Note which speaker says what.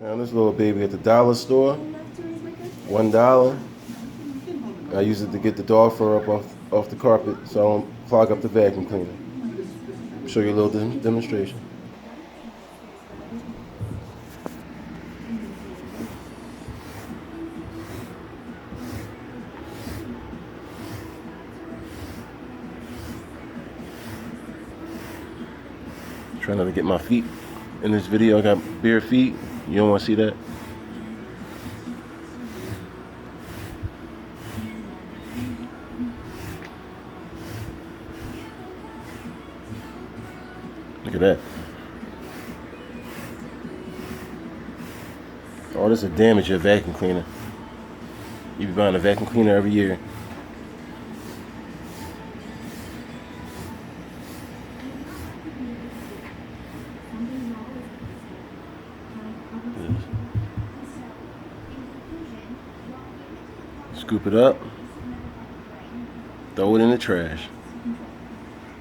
Speaker 1: Found this little baby at the dollar store. $1. I use it to get the dog fur up off the carpet so I don't clog up the vacuum cleaner. Show you a little demonstration. Trying not to get my feet in this video. I got bare feet. You don't want to see that? Look at that. Oh, this will damage your vacuum cleaner. You be buying a vacuum cleaner every year. Scoop it up, throw it in the trash.